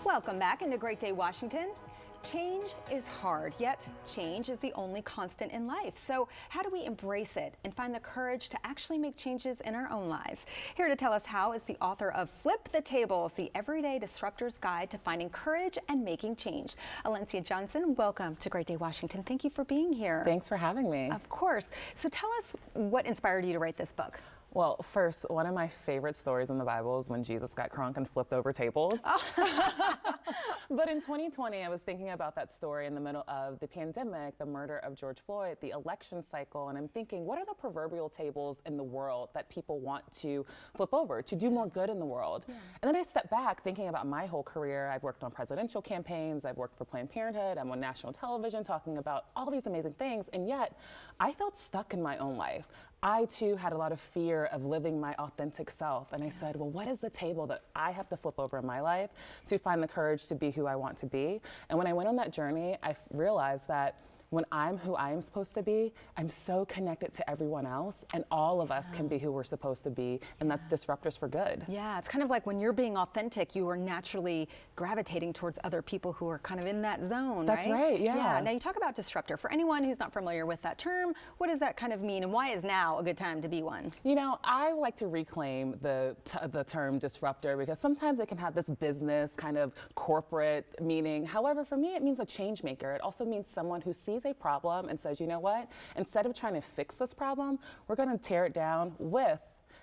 Welcome back into Great Day, Washington. Change is hard, yet change is the only constant in life. So how do we embrace it and find the courage to actually make changes in our own lives? Here to tell us how is the author of Flip the Tables, the Everyday Disruptor's Guide to Finding Courage and Making Change. Alencia Johnson, welcome to Great Day, Washington. Thank you for being here. Thanks for having me. Of course. So tell us what inspired you to write this book. Well, first, one of my favorite stories in the Bible is when Jesus got crunk and flipped over tables. But in 2020, I was thinking about that story in the middle of the pandemic, the murder of George Floyd, the election cycle, and I'm thinking, what are the proverbial tables in the world that people want to flip over, to do more good in the world? Yeah. And then I stepped back thinking about my whole career. I've worked on presidential campaigns, I've worked for Planned Parenthood, I'm on national television talking about all these amazing things, and yet I felt stuck in my own life. I too had a lot of fear of living my authentic self. And I said, well, what is the table that I have to flip over in my life to find the courage to be who I want to be? And when I went on that journey, I realized that when I'm who I am supposed to be, I'm so connected to everyone else, and all of us can be who we're supposed to be, and that's disruptors for good. Yeah, it's kind of like when you're being authentic, you are naturally gravitating towards other people who are kind of in that zone, That's right, yeah. Now you talk about disruptor. For anyone who's not familiar with that term, what does that kind of mean, and why is now a good time to be one? You know, I like to reclaim the term disruptor because sometimes it can have this business kind of corporate meaning. However, for me, it means a change maker. It also means someone who sees a problem and says, you know what, instead of trying to fix this problem, we're going to tear it down with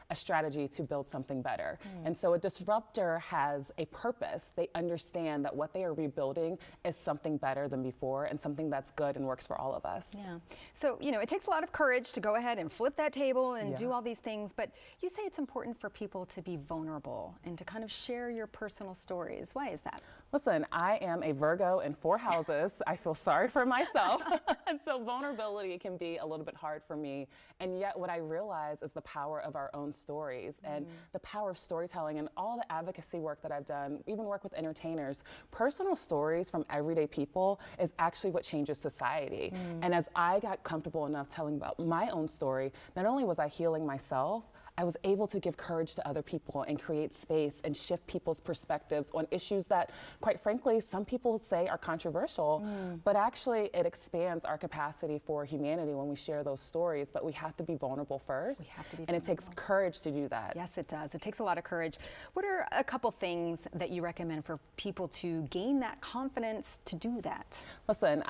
a strategy to build something better. And so a disruptor has a purpose. They understand that what they are rebuilding is something better than before and something that's good and works for all of us. Yeah. So, you know, it takes a lot of courage to go ahead and flip that table and do all these things, but you say it's important for people to be vulnerable and to kind of share your personal stories. Why is that? Listen, I am a Virgo in 4 houses. I feel sorry for myself. And so vulnerability can be a little bit hard for me. And yet what I realize is the power of our own stories and the power of storytelling and all the advocacy work that I've done, even work with entertainers. Personal stories from everyday people is actually what changes society. And as I got comfortable enough telling about my own story, not only was I healing myself, I was able to give courage to other people and create space and shift people's perspectives on issues that, quite frankly, some people say are controversial, but actually it expands our capacity for humanity when we share those stories. But we have to be vulnerable first. We have to be vulnerable. And it takes courage to do that. Yes, it does. It takes a lot of courage. What are a couple things that you recommend for people to gain that confidence to do that? Listen,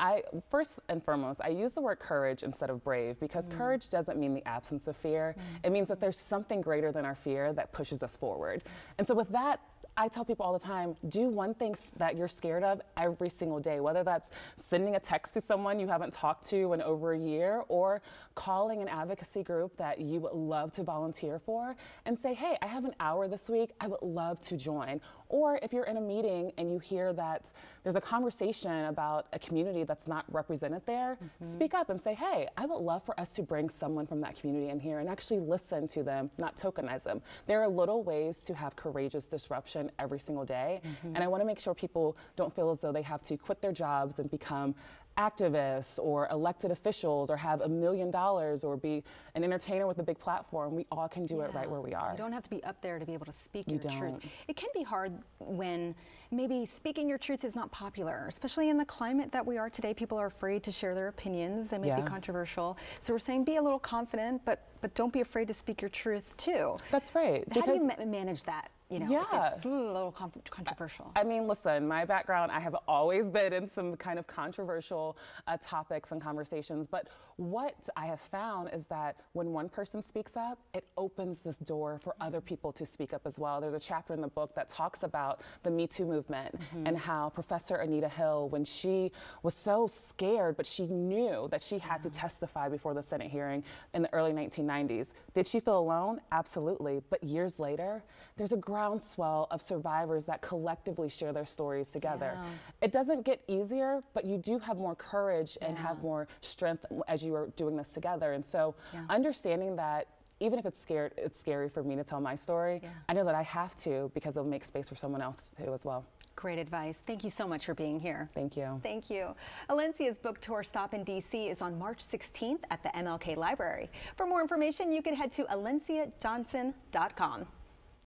first and foremost, I use the word courage instead of brave because courage doesn't mean the absence of fear. It means that there's something greater than our fear that pushes us forward. And so with that, I tell people all the time, do one thing that you're scared of every single day, whether that's sending a text to someone you haven't talked to in over a year or calling an advocacy group that you would love to volunteer for and say, hey, I have an hour this week, I would love to join. Or if you're in a meeting and you hear that there's a conversation about a community that's not represented there, speak up and say, hey, I would love for us to bring someone from that community in here and actually listen to them, not tokenize them. There are little ways to have courageous disruption every single day. And I want to make sure people don't feel as though they have to quit their jobs and become activists or elected officials or have $1 million or be an entertainer with a big platform. We all can do it right where we are. You don't have to be up there to be able to speak your truth. It can be hard when maybe speaking your truth is not popular, especially in the climate that we are today. People are afraid to share their opinions. They may be controversial. So we're saying be a little confident, but don't be afraid to speak your truth too. That's right. How do you manage that? You know, if it's a little controversial. I mean, listen, my background, I have always been in some kind of controversial topics and conversations. But what I have found is that when one person speaks up, it opens this door for other people to speak up as well. There's a chapter in the book that talks about the Me Too movement and how Professor Anita Hill, when she was so scared, but she knew that she had to testify before the Senate hearing in the early 1990s. Did she feel alone? Absolutely. But years later, there's a groundswell of survivors that collectively share their stories together. It doesn't get easier, but you do have more courage and have more strength as you are doing this together. And so understanding that even if it's scary for me to tell my story, I know that I have to because it'll make space for someone else to as well. Great advice. Thank you so much for being here. Thank you. Thank you. Alencia's book tour stop in DC is on March 16th at the MLK Library. For more information, you can head to alenciajohnson.com.